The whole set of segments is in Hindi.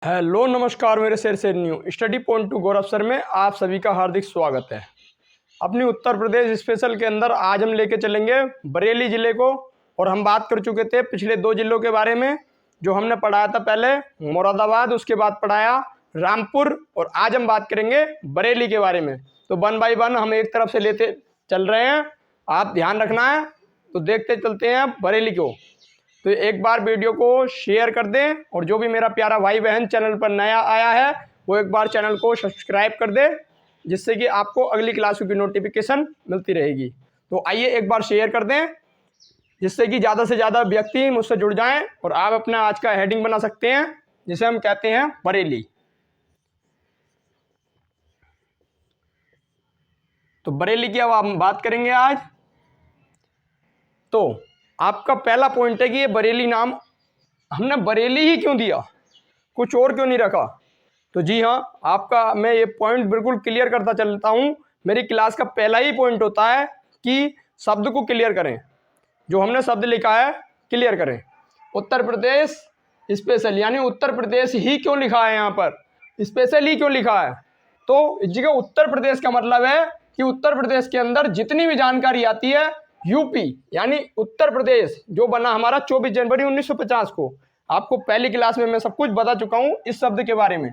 हेलो नमस्कार मेरे शेर से न्यू स्टडी पॉइंट टू गौरव सर में आप सभी का हार्दिक स्वागत है। अपनी उत्तर प्रदेश स्पेशल के अंदर आज हम लेके चलेंगे बरेली ज़िले को। और हम बात कर चुके थे पिछले 2 जिलों के बारे में, जो हमने पढ़ाया था पहले मुरादाबाद, उसके बाद पढ़ाया रामपुर, और आज हम बात करेंगे बरेली के बारे में। तो 1 बाय 1 हम एक तरफ से लेते चल रहे हैं, आप ध्यान रखना है। तो देखते चलते हैं बरेली को। तो एक बार वीडियो को शेयर कर दें, और जो भी मेरा प्यारा भाई बहन चैनल पर नया आया है वो एक बार चैनल को सब्सक्राइब कर दे, जिससे कि आपको अगली क्लासों की नोटिफिकेशन मिलती रहेगी। तो आइए एक बार शेयर कर दें, जिससे कि ज़्यादा से ज़्यादा व्यक्ति मुझसे जुड़ जाएं और आप अपना आज का हेडिंग बना सकते हैं, जिसे हम कहते हैं बरेली। तो बरेली की अब हम बात करेंगे आज। तो आपका पहला पॉइंट है कि ये बरेली नाम हमने बरेली ही क्यों दिया, कुछ और क्यों नहीं रखा। तो जी हाँ, आपका मैं ये पॉइंट बिल्कुल क्लियर करता चलता हूँ। मेरी क्लास का पहला ही पॉइंट होता है कि शब्द को क्लियर करें, जो हमने शब्द लिखा है क्लियर करें। उत्तर प्रदेश स्पेशल, यानी उत्तर प्रदेश ही क्यों लिखा है, यहाँ पर स्पेशल ही क्यों लिखा है। तो इस जगह उत्तर प्रदेश का मतलब है कि उत्तर प्रदेश के अंदर जितनी भी जानकारी आती है, यूपी यानी उत्तर प्रदेश जो बना हमारा 24 जनवरी 1950 को, आपको पहली क्लास में मैं सब कुछ बता चुका हूँ इस शब्द के बारे में।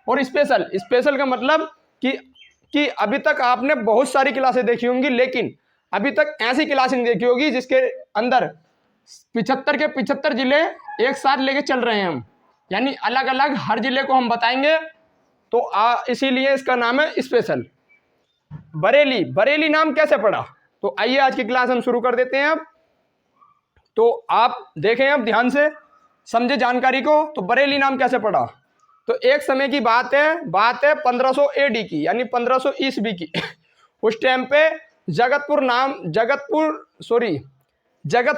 और स्पेशल, स्पेशल का मतलब कि अभी तक आपने बहुत सारी क्लासें देखी होंगी, लेकिन अभी तक ऐसी क्लास नहीं देखी होगी जिसके अंदर 75 के 75 जिले एक साथ लेके चल रहे हैं हम, यानी अलग अलग हर जिले को हम बताएंगे। तो इसीलिए इसका नाम है स्पेशल। बरेली, बरेली नाम कैसे पड़ा, तो आइए आज की क्लास हम शुरू कर देते हैं। अब तो आप देखें, अब ध्यान से समझे जानकारी को। तो बरेली नाम कैसे पड़ा, तो एक समय की बात है 1500 AD की, यानी 1500 ईस्वी की। उस टाइम पे जगत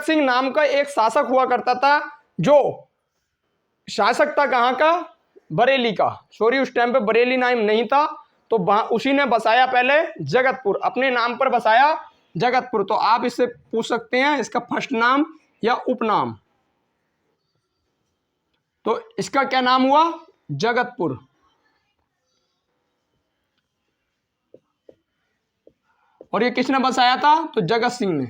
सिंह नाम का एक शासक हुआ करता था, जो शासक था कहाँ का, बरेली का। उस टाइम पे बरेली नाम नहीं था, तो उसी ने बसाया पहले जगतपुर, अपने नाम पर बसाया जगतपुर। तो आप इससे पूछ सकते हैं इसका फर्स्ट नाम या उपनाम। तो इसका क्या नाम हुआ, जगतपुर। और ये किसने बसाया था, तो जगत सिंह ने।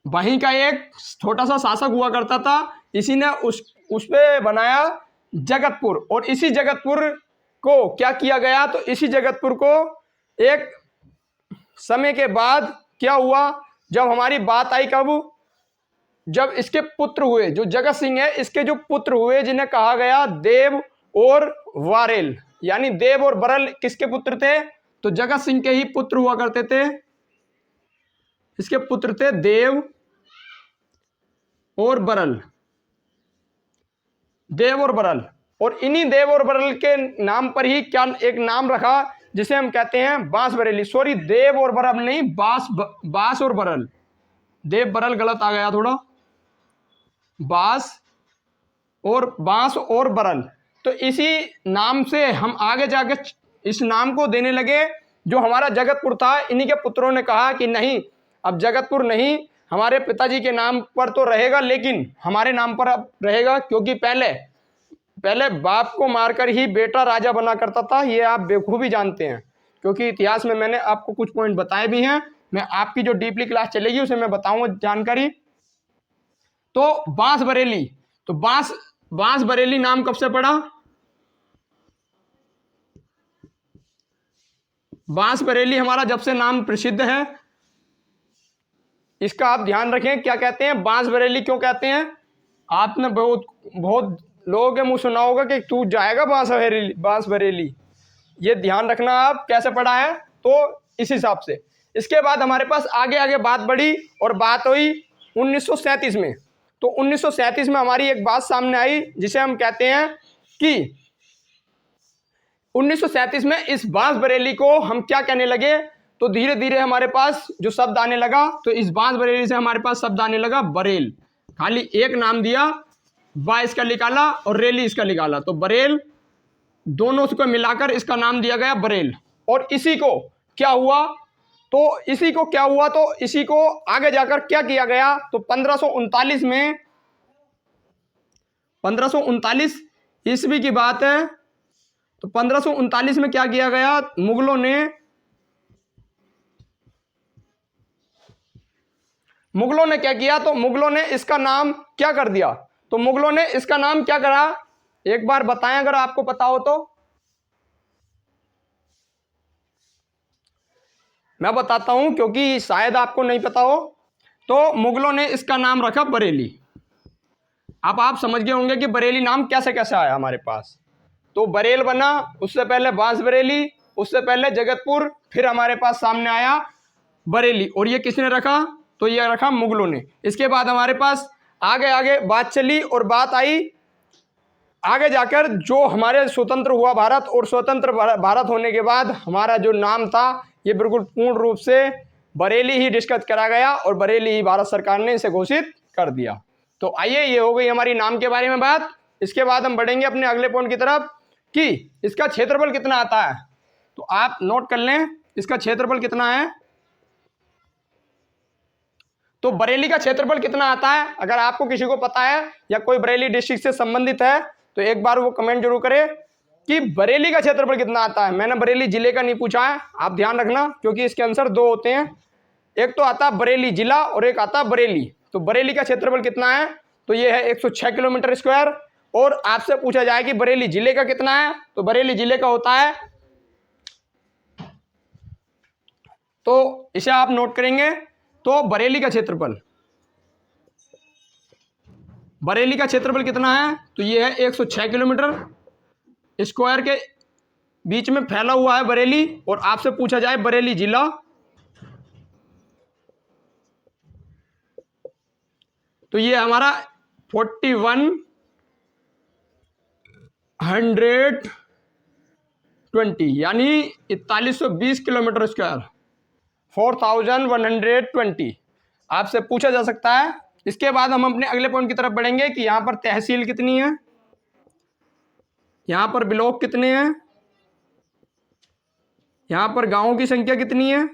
वहीं का एक छोटा सा शासक हुआ करता था, इसी ने उस पे बनाया जगतपुर। और इसी जगतपुर को क्या किया गया, तो इसी जगतपुर को एक समय के बाद क्या हुआ, जब हमारी बात आई कब, जब इसके पुत्र हुए, जो जगत सिंह है इसके जो पुत्र हुए, जिन्हें कहा गया देव और वारेल, यानी देव और बरल किसके पुत्र थे, तो जगत सिंह के ही पुत्र हुआ करते थे। इसके पुत्र थे देव और बरल, देव और बरल। और इन्हीं देव और बरल के नाम पर ही क्या एक नाम रखा, जिसे हम कहते हैं बांस बरेली। देव और बरल नहीं, बांस और बरल, देव बरल गलत आ गया थोड़ा, बांस और बरल। तो इसी नाम से हम आगे जाके इस नाम को देने लगे। जो हमारा जगतपुर था, इन्हीं के पुत्रों ने कहा कि नहीं, अब जगतपुर नहीं, हमारे पिताजी के नाम पर तो रहेगा, लेकिन हमारे नाम पर अब रहेगा, क्योंकि पहले बाप को मारकर ही बेटा राजा बना करता था। ये आप बेखूबी जानते हैं, क्योंकि इतिहास में मैंने आपको कुछ पॉइंट बताए भी हैं। मैं आपकी जो डीपली क्लास चलेगी उसे मैं बताऊंगा जानकारी। तो बांस बरेली, तो बांस बरेली नाम कब से पड़ा, बांस बरेली हमारा जब से नाम प्रसिद्ध है। इसका आप ध्यान रखें, क्या कहते हैं बांस बरेली, क्यों कहते हैं। आपने बहुत लोगों के मुंह सुना होगा कि तू जाएगा बांस बरेली। ये ध्यान रखना आप कैसे पढ़ा है, तो इस हिसाब से। इसके बाद हमारे पास आगे बात बढ़ी और बात हुई 1937 में। तो 1937 में हमारी एक बात सामने आई, जिसे हम कहते हैं कि 1937 में इस बांस बरेली को हम क्या कहने लगे, तो धीरे धीरे हमारे पास जो शब्द आने लगा, तो इस बांस बरेली से हमारे पास शब्द आने लगा बरेल। खाली एक नाम दिया, बा इसका निकाला और रेली इसका निकाला, तो बरेल, दोनों को मिलाकर इसका नाम दिया गया बरेल। और इसी को क्या हुआ, तो इसी को आगे जाकर क्या किया गया, तो 1539 में 1539 ईस्वी की बात है। तो 1539 में क्या किया गया, मुगलों ने क्या किया, तो मुगलों ने इसका नाम क्या कर दिया, तो मुगलों ने इसका नाम क्या करा, एक बार बताएं अगर आपको पता हो तो। मैं बताता हूं क्योंकि शायद आपको नहीं पता हो। तो मुगलों ने इसका नाम रखा बरेली। अब आप समझ गए होंगे कि बरेली नाम कैसे कैसे आया हमारे पास। तो बरेल बना, उससे पहले बांस बरेली, उससे पहले जगतपुर, फिर हमारे पास सामने आया बरेली। और ये किसने रखा, तो ये रखा मुगलों ने। इसके बाद हमारे पास आगे आगे बात चली और बात आई आगे जाकर जो हमारे स्वतंत्र हुआ भारत, और स्वतंत्र भारत होने के बाद हमारा जो नाम था ये बिल्कुल पूर्ण रूप से बरेली ही डिस्कस करा गया और बरेली ही भारत सरकार ने इसे घोषित कर दिया। तो आइए, ये हो गई हमारी नाम के बारे में बात। इसके बाद हम बढ़ेंगे अपने अगले पॉइंट की तरफ कि इसका क्षेत्रफल कितना आता है। तो आप नोट कर लें इसका क्षेत्रफल कितना है। तो बरेली का क्षेत्रफल कितना आता है, अगर आपको किसी को पता है या कोई बरेली डिस्ट्रिक्ट से संबंधित है तो एक बार वो कमेंट जरूर करे कि बरेली का क्षेत्रफल कितना आता है। मैंने बरेली जिले का नहीं पूछा है, आप ध्यान रखना, क्योंकि इसके आंसर दो होते हैं, एक तो आता बरेली जिला और एक आता बरेली। तो बरेली का क्षेत्रफल कितना है, तो ये है 106 किलोमीटर स्क्वायर। और आपसे पूछा जाए कि बरेली जिले का कितना है, तो बरेली जिले का होता है, तो इसे आप नोट करेंगे। तो बरेली का क्षेत्रफल कितना है, तो ये है 106 किलोमीटर स्क्वायर के बीच में फैला हुआ है बरेली। और आपसे पूछा जाए बरेली जिला, तो ये हमारा 4120 यानी 4120 किलोमीटर स्क्वायर, 4120 आपसे पूछा जा सकता है। इसके बाद हम अपने अगले पॉइंट की तरफ बढ़ेंगे कि यहाँ पर तहसील कितनी है, यहाँ पर ब्लॉक कितने हैं, यहाँ पर गांवों की संख्या कितनी है,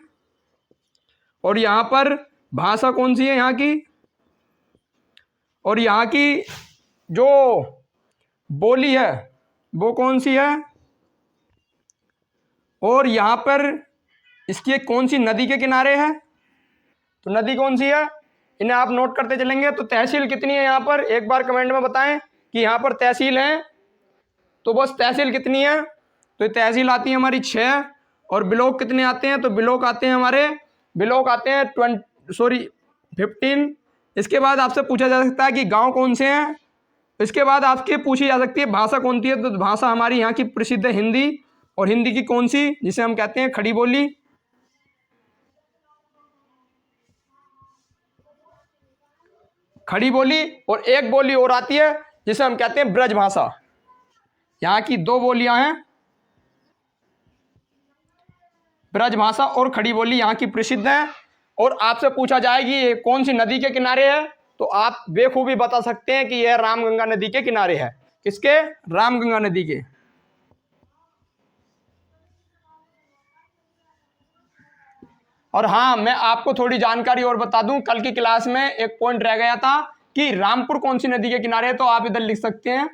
और यहाँ पर भाषा कौन सी है यहाँ की, और यहाँ की जो बोली है वो कौन सी है, और यहाँ पर इसकी कौन सी नदी के किनारे है, तो नदी कौन सी है, इन्हें आप नोट करते चलेंगे। तो तहसील कितनी है यहाँ पर, एक बार कमेंट में बताएं कि यहाँ पर तहसील है, तो बस तहसील कितनी है, तो तहसील आती है हमारी 6। और ब्लॉक कितने आते हैं, तो ब्लॉक आते हैं 15। इसके बाद आपसे पूछा जा सकता है कि गांव कौन से हैं। इसके बाद आपके पूछी जा सकती है भाषा कौन सी है, तो भाषा हमारी यहाँ की प्रसिद्ध है हिंदी, और हिंदी की कौन सी, जिसे हम कहते हैं खड़ी बोली। खड़ी बोली, और एक बोली और आती है जिसे हम कहते हैं ब्रज भाषा। यहाँ की दो बोलियां हैं, ब्रज भाषा और खड़ी बोली यहाँ की प्रसिद्ध है। और आपसे पूछा जाए कि ये कौन सी नदी के किनारे है, तो आप बेखूबी बता सकते हैं कि यह रामगंगा नदी के किनारे है। किसके, रामगंगा नदी के। और हाँ, मैं आपको थोड़ी जानकारी और बता दूं, कल की क्लास में एक पॉइंट रह गया था कि रामपुर कौन सी नदी के किनारे है, तो आप इधर लिख सकते हैं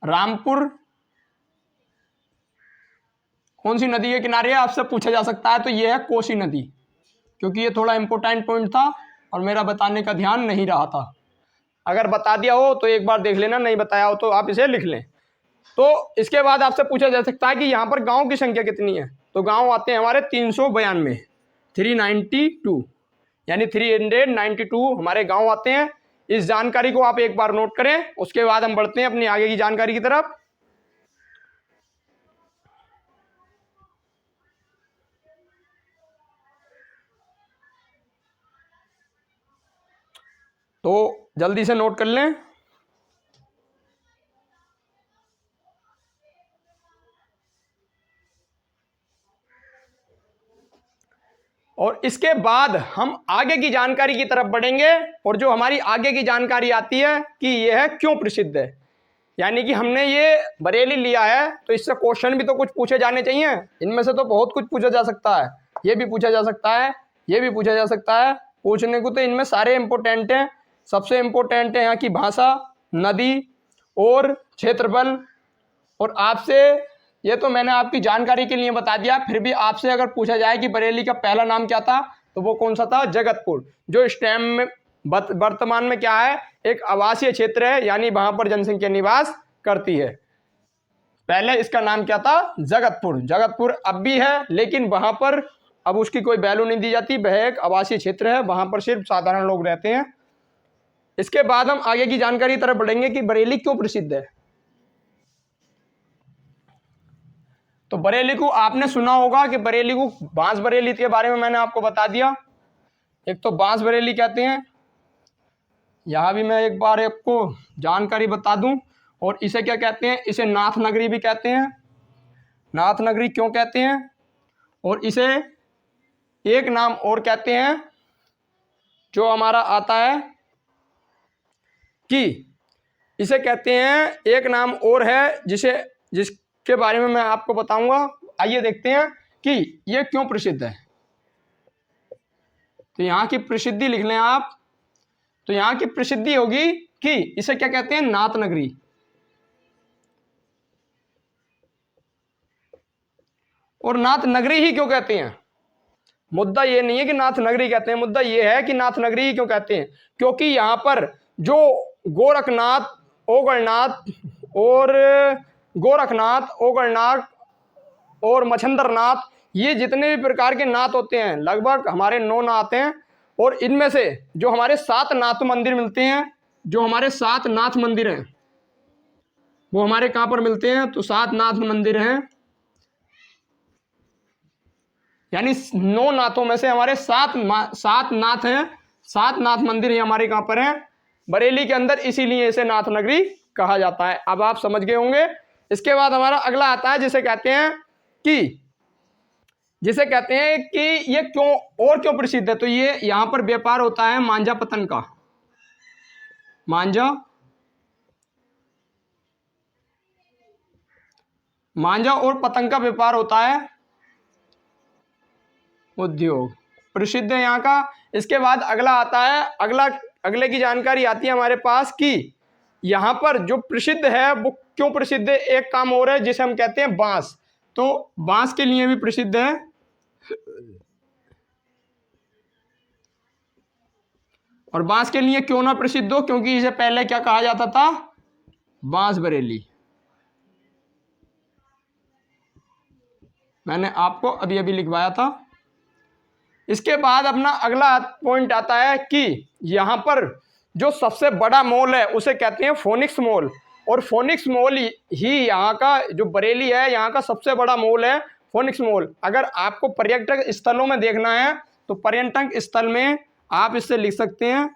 रामपुर कौन सी नदी के किनारे है, आपसे पूछा जा सकता है। तो ये है कोसी नदी, क्योंकि ये थोड़ा इंपॉर्टेंट पॉइंट था और मेरा बताने का ध्यान नहीं रहा था। अगर बता दिया हो तो एक बार देख लेना, नहीं बताया हो तो आप इसे लिख लें। तो इसके बाद आपसे पूछा जा सकता है कि यहाँ पर गांव की संख्या कितनी है, तो गांव आते हैं हमारे 392, 392 यानी 392 हमारे गांव आते हैं। इस जानकारी को आप एक बार नोट करें। उसके बाद हम बढ़ते हैं अपनी आगे की जानकारी की तरफ। तो जल्दी से नोट कर लें। और इसके बाद हम आगे की जानकारी की तरफ बढ़ेंगे, और जो हमारी आगे की जानकारी आती है कि यह क्यों प्रसिद्ध है, यानी कि हमने ये बरेली लिया है तो इससे क्वेश्चन भी तो कुछ पूछे जाने चाहिए। इनमें से तो बहुत कुछ पूछा जा सकता है, ये भी पूछा जा सकता है, ये भी पूछा जा सकता है, पूछने को तो इनमें सारे इम्पोर्टेंट हैं। सबसे इम्पोर्टेंट है यहाँ की भाषा, नदी और क्षेत्रफल। और आपसे ये तो मैंने आपकी जानकारी के लिए बता दिया, फिर भी आपसे अगर पूछा जाए कि बरेली का पहला नाम क्या था, तो वो कौन सा था? जगतपुर, जो इस टाइम में वर्तमान में क्या है? एक आवासीय क्षेत्र है, यानी वहां पर जनसंख्या निवास करती है। पहले इसका नाम क्या था? जगतपुर। जगतपुर अब भी है, लेकिन वहां पर अब उसकी कोई वैल्यू नहीं दी जाती। वह एक आवासीय क्षेत्र है, वहां पर सिर्फ साधारण लोग रहते हैं। इसके बाद हम आगे की जानकारी की तरफ बढ़ेंगे कि बरेली क्यों प्रसिद्ध है। तो बरेली को आपने सुना होगा कि बरेली को बांस बरेली के बारे में मैंने आपको बता दिया। एक तो बांस बरेली कहते हैं, यहां भी मैं एक बार आपको जानकारी बता दूं। और इसे क्या कहते हैं? इसे नाथ नगरी भी कहते हैं। नाथ नगरी क्यों कहते हैं? और इसे एक नाम और कहते हैं जो हमारा आता है कि इसे कहते हैं, एक नाम और है जिसके बारे में मैं आपको बताऊंगा। आइए देखते हैं कि यह क्यों प्रसिद्ध है। तो यहाँ की प्रसिद्धि लिख लें आप। तो यहाँ की प्रसिद्धि होगी कि इसे क्या कहते हैं? नाथ नगरी। और नाथ नगरी ही क्यों कहते हैं? मुद्दा ये नहीं है कि नाथ नगरी कहते हैं, मुद्दा ये है कि नाथ नगरी ही क्यों कहते हैं। क्योंकि यहाँ पर जो गोरखनाथ, ओगलनाथ और मच्छंदरनाथ, ये जितने भी प्रकार के नाथ होते हैं, लगभग हमारे 9 नाथ हैं। और इनमें से जो हमारे 7 नाथ मंदिर मिलते हैं, जो हमारे 7 नाथ मंदिर हैं, वो हमारे कहाँ पर मिलते हैं? तो 7 नाथ मंदिर हैं, यानी 9 नाथों में से हमारे 7 नाथ हैं। 7 नाथ मंदिर ही हमारे कहाँ पर हैं? बरेली के अंदर, इसीलिए इसे नाथ नगरी कहा जाता है। अब आप समझ गए होंगे। इसके बाद हमारा अगला आता है जिसे कहते हैं कि ये क्यों प्रसिद्ध है। तो ये यहां पर व्यापार होता है मांझा पतन का। मांझा और पतंग का व्यापार होता है, उद्योग प्रसिद्ध है यहाँ का। इसके बाद अगला आता है, अगले की जानकारी आती है हमारे पास कि यहाँ पर जो प्रसिद्ध है वो क्यों प्रसिद्ध है। एक काम और है जिसे हम कहते हैं बांस। तो बांस के लिए भी प्रसिद्ध है। और बांस के लिए क्यों ना प्रसिद्ध हो? क्योंकि इसे पहले क्या कहा जाता था? बांस बरेली। मैंने आपको अभी अभी लिखवाया था। इसके बाद अपना अगला पॉइंट आता है कि यहाँ पर जो सबसे बड़ा मॉल है उसे कहते हैं फोनिक्स मॉल। और फोनिक्स मॉल ही यहाँ का, जो बरेली है, यहाँ का सबसे बड़ा मॉल है फोनिक्स मॉल। अगर आपको पर्यटक स्थलों में देखना है तो पर्यटक स्थल में आप इससे लिख सकते हैं,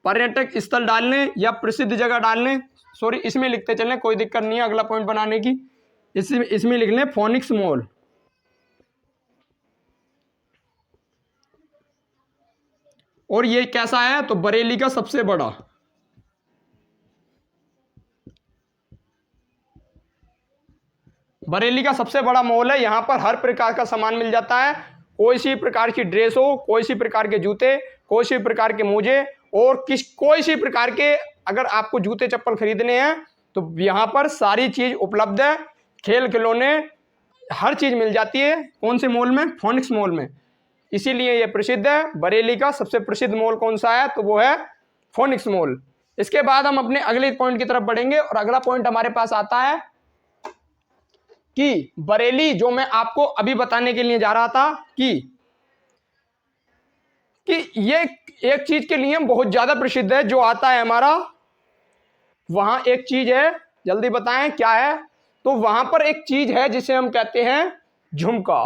पर्यटक स्थल डाल लें या प्रसिद्ध जगह डाल लें। सॉरी, इसमें लिखते चलें, कोई दिक्कत नहीं है अगला पॉइंट बनाने की। इसमें लिख लें फोनिक्स मॉल। और ये कैसा है? तो बरेली का सबसे बड़ा। बरेली का सबसे बड़ा मॉल है। यहाँ पर हर प्रकार का सामान मिल जाता है। कोई सी प्रकार की ड्रेस हो, कोई सी प्रकार के जूते, कोई सी प्रकार के मोजे, और कोई सी प्रकार के अगर आपको जूते चप्पल खरीदने हैं तो यहाँ पर सारी चीज उपलब्ध है। खेल खिलौने, हर चीज मिल जाती है। कौन से मॉल में? फोनिक्स मॉल में। इसीलिए यह प्रसिद्ध है। बरेली का सबसे प्रसिद्ध मॉल कौन सा है? तो वो है फोनिक्स मॉल। इसके बाद हम अपने अगले पॉइंट की तरफ बढ़ेंगे। और अगला पॉइंट हमारे पास आता है कि बरेली, जो मैं आपको अभी बताने के लिए जा रहा था कि ये एक चीज के लिए बहुत ज्यादा प्रसिद्ध है, जो आता है हमारा, वहां एक चीज है, जल्दी बताएं क्या है। तो वहां पर एक चीज है जिसे हम कहते हैं झुमका।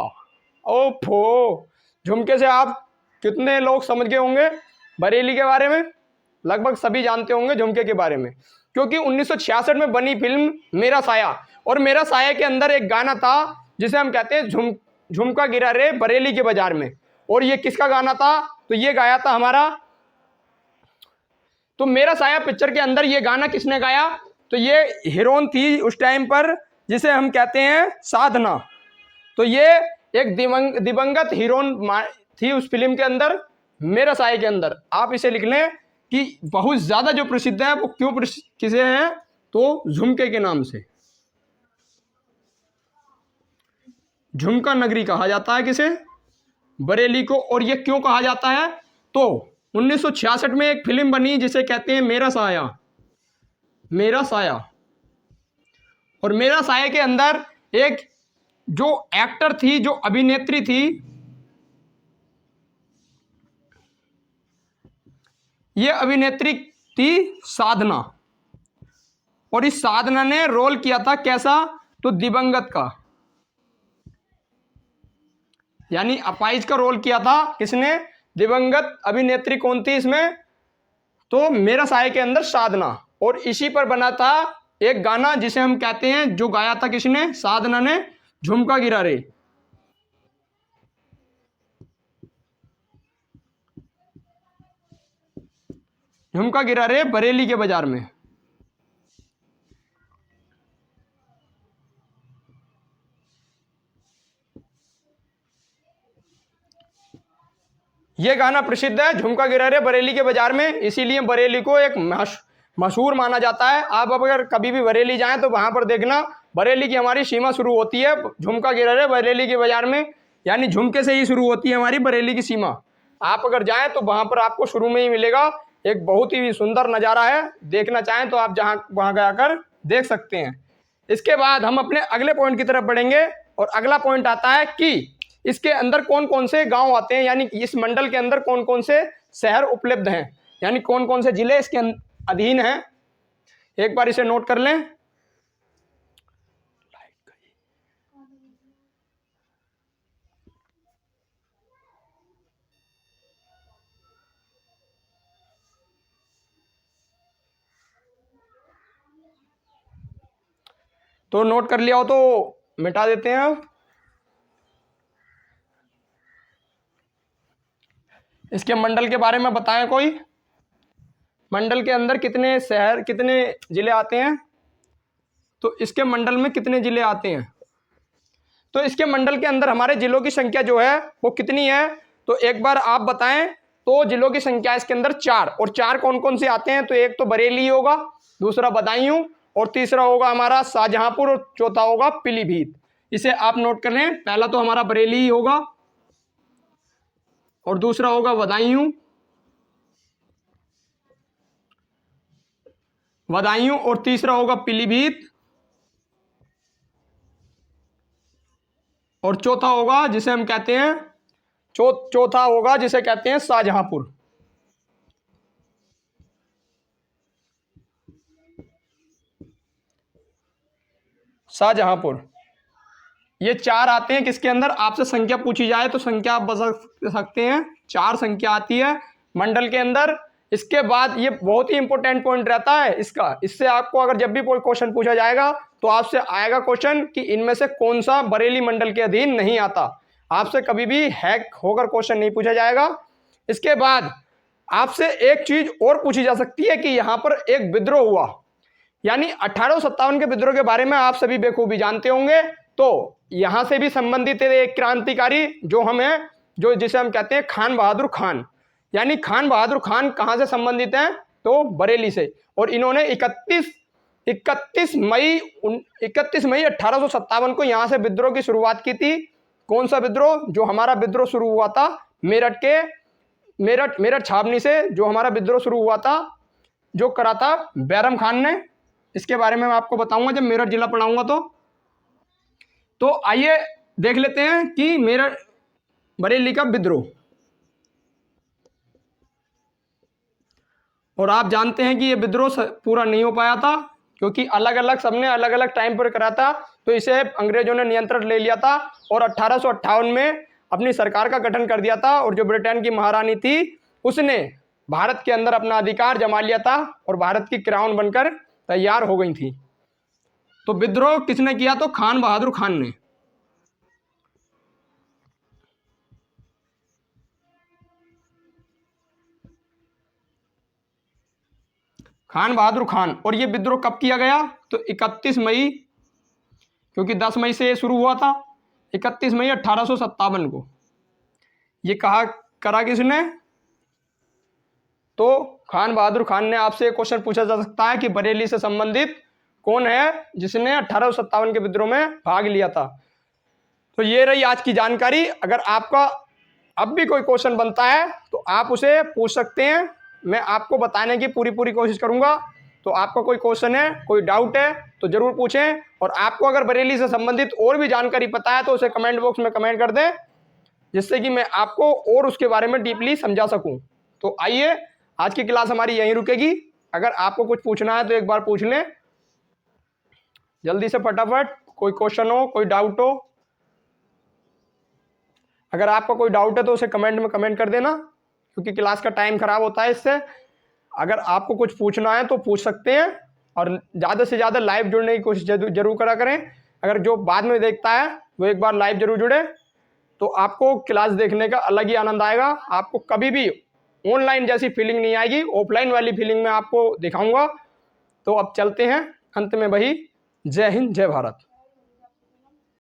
ओफो, झुमके से आप कितने लोग समझ गए होंगे बरेली के बारे में? लगभग सभी जानते होंगे झुमके के बारे में, क्योंकि 1966 में बनी फिल्म मेरा साया, और मेरा साया के अंदर एक गाना था जिसे हम कहते हैं झुमका गिरा रे बरेली के बाजार में। और ये किसका गाना था? तो ये गाया था हमारा, तो मेरा साया पिक्चर के अंदर ये गाना किसने गाया? तो ये हीरोइन थी उस टाइम पर, जिसे हम कहते हैं साधना। तो ये एक दिवंगत हीरोइन थी उस फिल्म के अंदर, मेरा साए के अंदर। आप इसे लिख लें कि बहुत ज़्यादा जो प्रसिद्ध है वो क्यों किसे है, तो झुमके के नाम से। झुमका नगरी कहा जाता है किसे, बरेली को। और ये क्यों कहा जाता है, तो 1966 में एक फिल्म बनी जिसे कहते हैं मेरा साया। मेरा साया, और मेरा साया के अंदर एक जो एक्टर थी, जो अभिनेत्री थी, ये अभिनेत्री थी साधना। और इस साधना ने रोल किया था कैसा, तो दिवंगत का, यानी अपाइज का रोल किया था किसने, दिवंगत। अभिनेत्री कौन थी इसमें, तो मेरा साए के अंदर साधना। और इसी पर बना था एक गाना जिसे हम कहते हैं, जो गाया था किसने, साधना ने, झुमका गिरा रे। झुमका गिरा रे बरेली के बाजार में। यह गाना प्रसिद्ध है, झुमका गिरा रे बरेली के बाजार में, इसीलिए बरेली को एक मशहूर माना जाता है। आप अगर कभी भी बरेली जाएं तो वहां पर देखना, बरेली की हमारी सीमा शुरू होती है झुमका गिरा रे बरेली के बाजार में, यानी झुमके से ही शुरू होती है हमारी बरेली की सीमा। आप अगर जाएं तो वहां पर आपको शुरू में ही मिलेगा। एक बहुत ही सुंदर नज़ारा है, देखना चाहें तो आप वहां जाकर देख सकते हैं। इसके बाद हम अपने अगले पॉइंट की तरफ बढ़ेंगे, और अगला पॉइंट आता है कि इसके अंदर कौन कौन से गांव आते हैं, यानी इस मंडल के अंदर कौन कौन से शहर उपलब्ध हैं, यानी कौन कौन से जिले इसके अधीन हैं। एक बार इसे नोट कर लें। तो नोट कर लिया हो तो मिटा देते हैं। इसके मंडल के बारे में बताएं कोई, मंडल के अंदर कितने शहर कितने जिले आते हैं, तो इसके मंडल में कितने जिले आते हैं, तो इसके मंडल के अंदर हमारे जिलों की संख्या जो है वो कितनी है, तो एक बार आप बताएं। तो जिलों की संख्या इसके अंदर 4, और 4 कौन कौन से आते हैं, तो एक तो बरेली होगा, दूसरा बदायूं, और तीसरा होगा हमारा शाहजहांपुर, और चौथा होगा पीलीभीत। इसे आप नोट कर लें। पहला तो हमारा बरेली ही होगा, और दूसरा होगा बदायूं, और तीसरा होगा पीलीभीत, और चौथा होगा जिसे हम कहते हैं चौथा होगा जिसे कहते हैं शाहजहांपुर। शाहजहांपुर, ये 4 आते हैं किसके अंदर, आपसे संख्या पूछी जाए तो संख्या आप बता सकते हैं, 4 संख्या आती है मंडल के अंदर। इसके बाद ये बहुत ही इंपॉर्टेंट पॉइंट रहता है इसका, इससे आपको अगर जब भी कोई क्वेश्चन पूछा जाएगा तो आपसे आएगा क्वेश्चन कि इनमें से कौन सा बरेली मंडल के अधीन नहीं आता। आपसे कभी भी हैक होकर क्वेश्चन नहीं पूछा जाएगा। इसके बाद आपसे एक चीज और पूछी जा सकती है कि यहाँ पर एक विद्रोह हुआ, यानी 1857 के विद्रोह के बारे में आप सभी बेखूबी जानते होंगे। तो यहां से भी संबंधित है एक क्रांतिकारी जो जिसे हम कहते हैं खान बहादुर खान, यानी खान बहादुर खान कहां से संबंधित हैं, तो बरेली से। और इन्होंने 31 मई 1857 को यहां से विद्रोह की शुरुआत की थी। कौन सा विद्रोह, जो हमारा विद्रोह शुरू हुआ था मेरठ छावनी से, जो हमारा विद्रोह शुरू हुआ था, जो करा था बैरम खान ने। इसके बारे में मैं आपको बताऊंगा जब मेरठ जिला पढ़ाऊंगा। तो आइए देख लेते हैं कि मेरठ बरेली का विद्रोह। और आप जानते हैं कि ये विद्रोह पूरा नहीं हो पाया था, क्योंकि अलग अलग सबने अलग अलग टाइम पर करा था, तो इसे अंग्रेजों ने नियंत्रण ले लिया था और 1858 में अपनी सरकार का गठन कर दिया था। और जो ब्रिटेन की महारानी थी उसने भारत के अंदर अपना अधिकार जमा लिया था और भारत की क्राउन बनकर तैयार हो गई थी। तो विद्रोह किसने किया, तो खान बहादुर खान ने। खान बहादुर खान। और ये विद्रोह कब किया गया, तो 31 मई, क्योंकि 10 मई से ये शुरू हुआ था, 31 मई 1857 को ये कहा करा किसने? तो खान बहादुर खान ने। आपसे एक क्वेश्चन पूछा जा सकता है कि बरेली से संबंधित कौन है जिसने 1857 के विद्रोह में भाग लिया था। तो ये रही आज की जानकारी। अगर आपका अब भी कोई क्वेश्चन बनता है तो आप उसे पूछ सकते हैं, मैं आपको बताने की पूरी कोशिश करूंगा। तो आपका कोई क्वेश्चन है, कोई डाउट है तो जरूर पूछें। और आपको अगर बरेली से संबंधित और भी जानकारी पता है तो उसे कमेंट बॉक्स में कमेंट कर दें, जिससे कि मैं आपको और उसके बारे में डीपली समझा सकूं। तो आइए, आज की क्लास हमारी यहीं रुकेगी। अगर आपको कुछ पूछना है तो एक बार पूछ लें जल्दी से, फटाफट। कोई क्वेश्चन हो, कोई डाउट हो, अगर आपका कोई डाउट है तो उसे कमेंट में कमेंट कर देना, क्योंकि क्लास का टाइम खराब होता है इससे। अगर आपको कुछ पूछना है तो पूछ सकते हैं, और ज़्यादा से ज़्यादा लाइव जुड़ने की कोशिश जरूर करा करें। अगर जो बाद में देखता है वो एक बार लाइव जरूर जुड़े, तो आपको क्लास देखने का अलग ही आनंद आएगा। आपको कभी भी ऑनलाइन जैसी फीलिंग नहीं आएगी, ऑफलाइन वाली फीलिंग में आपको दिखाऊंगा। तो अब चलते हैं, अंत में वही, जय हिंद जय भारत।